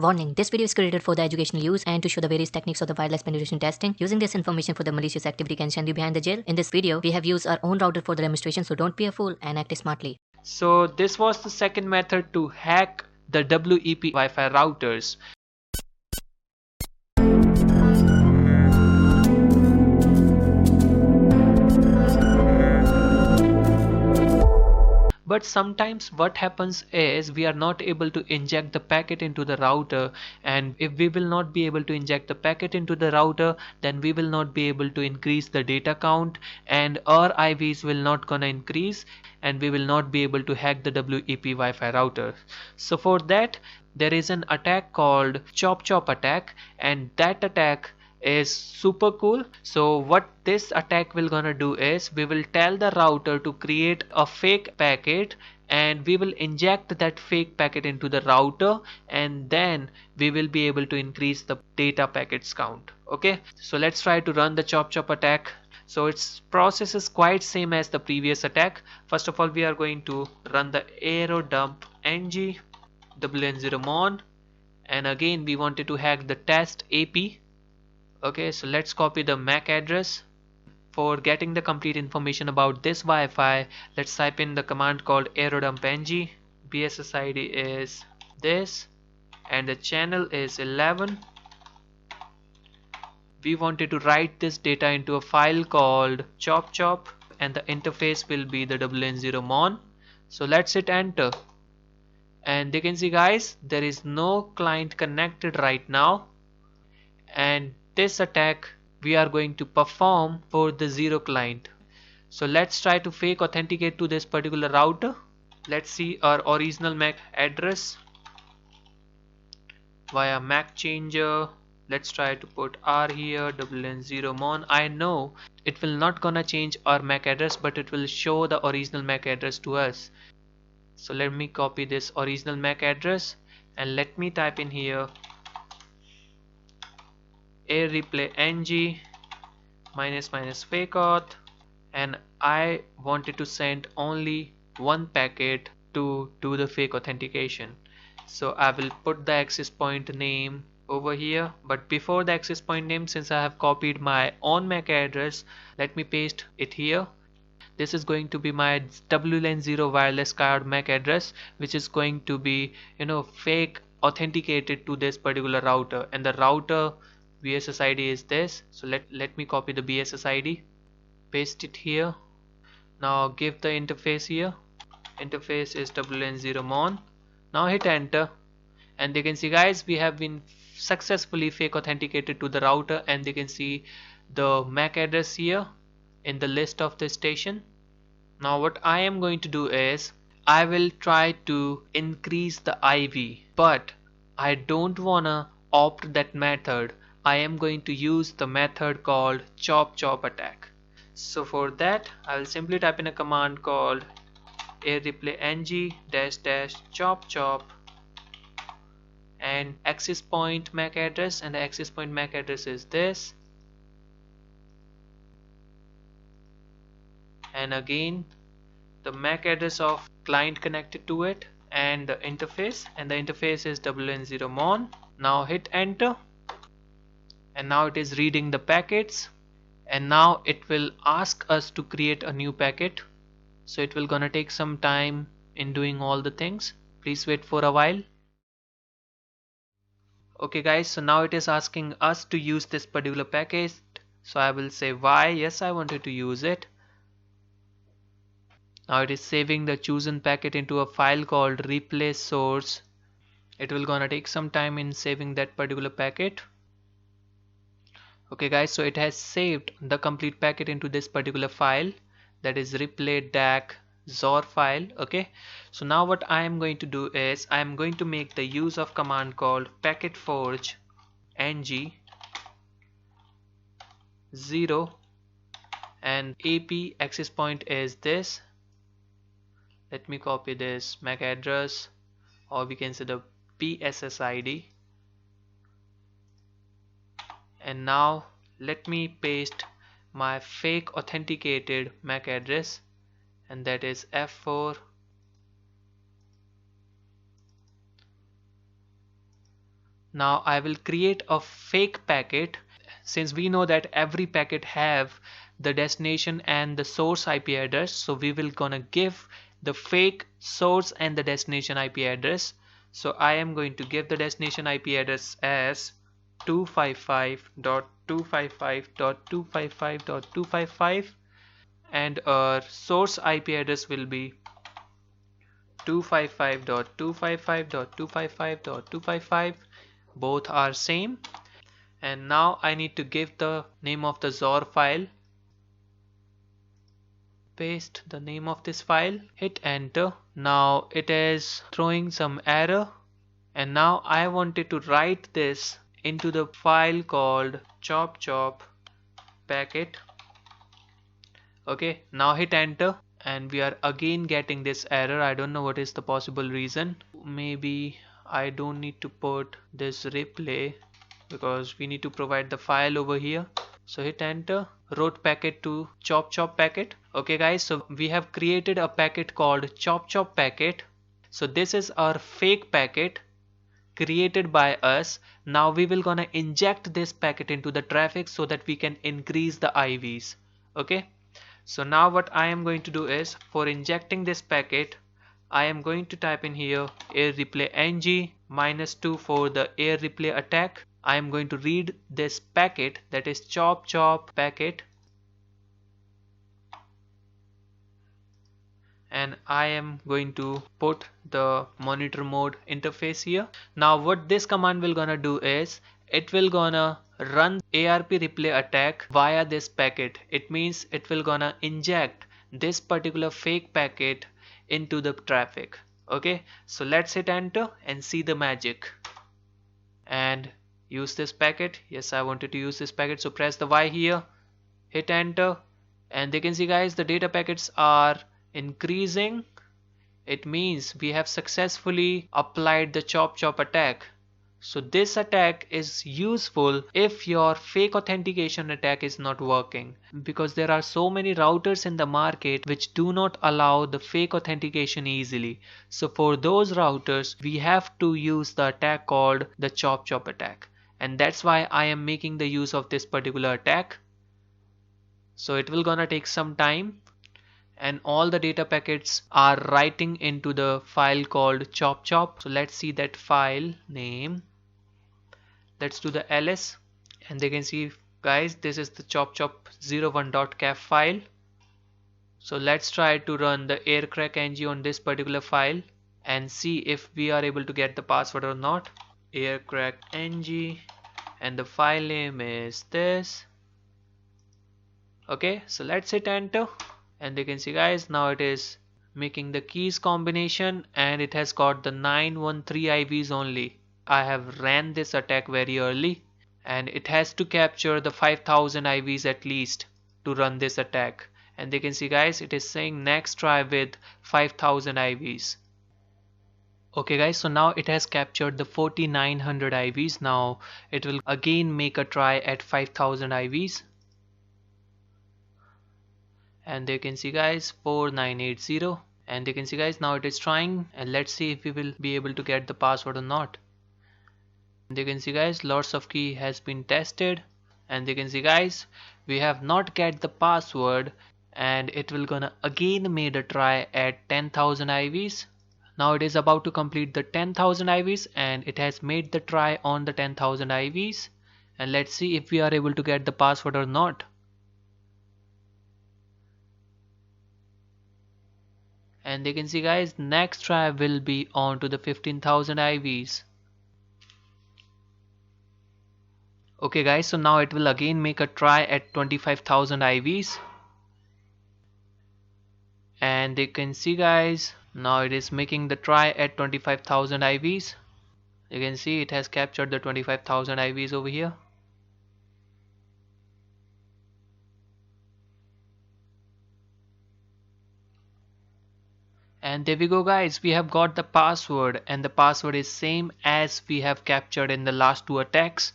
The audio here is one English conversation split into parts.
Warning, this video is created for the educational use and to show the various techniques of the wireless penetration testing. Using this information for the malicious activity can send you behind the jail. In this video, we have used our own router for the demonstration, so don't be a fool and act smartly. So this was the second method to hack the WEP Wi-Fi routers. But sometimes what happens is we are not able to inject the packet into the router, and if we will not be able to inject the packet into the router, then we will not be able to increase the data count and our IVs will not gonna increase and we will not be able to hack the WEP Wi-Fi router. So for that there is an attack called ChopChop attack, and that attack is super cool. So what this attack will gonna do is we will tell the router to create a fake packet and we will inject that fake packet into the router, and then we will be able to increase the data packets count. Okay, so let's try to run the ChopChop attack. So its process is quite same as the previous attack. First of all, we are going to run the arrow dump ng WN0mon, and again we wanted to hack the test AP. Okay, so let's copy the MAC address. For getting the complete information about this Wi-Fi, let's type in the command called arrowdumpng. BSSID is this and the channel is 11. We wanted to write this data into a file called ChopChop and the interface will be the WN0mon. So let's hit enter, and you can see guys there is no client connected right now, and this attack we are going to perform for the zero client. So let's try to fake authenticate to this particular router. Let's see our original MAC address via MAC changer. Let's try to put R here, WN0mon. I know it will not gonna change our MAC address, but it will show the original MAC address to us. So let me copy this original MAC address and let me type in here air replay ng -- fake auth, and I wanted to send only one packet to do the fake authentication. So I will put the access point name over here, but before the access point name, since I have copied my own MAC address, let me paste it here. This is going to be my WLAN0 wireless card MAC address, which is going to be fake authenticated to this particular router, and the router BSSID is this. So let me copy the BSSID, paste it here. Now give the interface here. Interface is WN0mon. Now hit enter, and they can see guys we have been successfully fake authenticated to the router, and they can see the MAC address here in the list of the station. Now what I am going to do is I will try to increase the IV, but I don't wanna opt that method. I am going to use the method called ChopChop attack. So for that I will simply type in a command called air replay ng --chopchop and access point MAC address, and the access point MAC address is this, and again the MAC address of client connected to it and the interface, and the interface is WN0mon. Now hit enter, and now it is reading the packets, and now it will ask us to create a new packet. So it will gonna take some time in doing all the things. Please wait for a while. Okay guys, so now it is asking us to use this particular package. So I will say why. Yes, I wanted to use it. Now it is saving the chosen packet into a file called replace source. It will gonna take some time in saving that particular packet. Okay guys, so it has saved the complete packet into this particular file, that is replay dac zor file. Okay, so now what I am going to do is I am going to make the use of command called packetforge ng 0, and AP access point is this. Let me copy this MAC address, or we can say the BSSID, and now let me paste my fake authenticated MAC address, and that is F4 . Now I will create a fake packet. Since we know that every packet have the destination and the source IP address, so we will gonna give the fake source and the destination IP address. So I am going to give the destination IP address as 255.255.255.255, and our source IP address will be 255.255.255.255. Both are same. And now I need to give the name of the XOR file. Paste the name of this file, hit enter. Now it is throwing some error, and now I wanted to write this into the file called ChopChop packet. Okay, now hit enter, and we are again getting this error. I don't know what is the possible reason. Maybe I don't need to put this replay because we need to provide the file over here. So hit enter, wrote packet to ChopChop packet. Okay guys, so we have created a packet called ChopChop packet. So this is our fake packet created by us. Now we will gonna inject this packet into the traffic so that we can increase the IVs. Okay, so now what I am going to do is, for injecting this packet, I am going to type in here air replay ng -2 for the air replay attack. I am going to read this packet, that is ChopChop packet, and I am going to put the monitor mode interface here. Now what this command will gonna do is, it will gonna run ARP replay attack via this packet. It means it will gonna inject this particular fake packet into the traffic. Okay, so let's hit enter and see the magic. And use this packet. Yes, I wanted to use this packet, so press the Y here, hit enter, and they can see guys the data packets are increasing. It means we have successfully applied the ChopChop attack. So this attack is useful if your fake authentication attack is not working, because there are so many routers in the market which do not allow the fake authentication easily. So for those routers we have to use the attack called the ChopChop attack, and that's why I am making the use of this particular attack. So it will gonna take some time, and all the data packets are writing into the file called ChopChop. So let's see that file name. Let's do the ls, and they can see guys this is the ChopChop01.caf file. So let's try to run the aircrackng on this particular file and see if we are able to get the password or not. Aircrackng, and the file name is this. Okay, so let's hit enter, and they can see guys now it is making the keys combination, and it has got the 913 IVs only. I have ran this attack very early, and it has to capture the 5000 IVs at least to run this attack. And they can see guys it is saying next try with 5000 IVs. Okay guys, so now it has captured the 4900 IVs. Now it will again make a try at 5000 IVs, and they can see guys 4980, and they can see guys now it is trying, and let's see if we will be able to get the password or not. They can see guys lots of key has been tested, and they can see guys we have not get the password, and it will gonna again made a try at 10,000 IVs. Now it is about to complete the 10,000 IVs, and it has made the try on the 10,000 IVs, and let's see if we are able to get the password or not. And they can see guys next try will be on to the 15,000 IVs. Okay guys, so now it will again make a try at 25,000 IVs, and they can see guys now it is making the try at 25,000 IVs. You can see it has captured the 25,000 IVs over here. And there we go guys, we have got the password, and the password is same as we have captured in the last two attacks.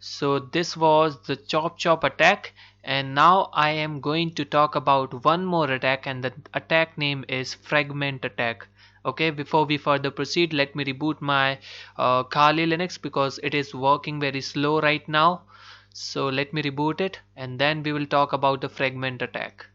So this was the ChopChop attack, and now I am going to talk about one more attack, and the attack name is fragment attack. Okay, before we further proceed, let me reboot my Kali Linux because it is working very slow right now. So let me reboot it and then we will talk about the fragment attack.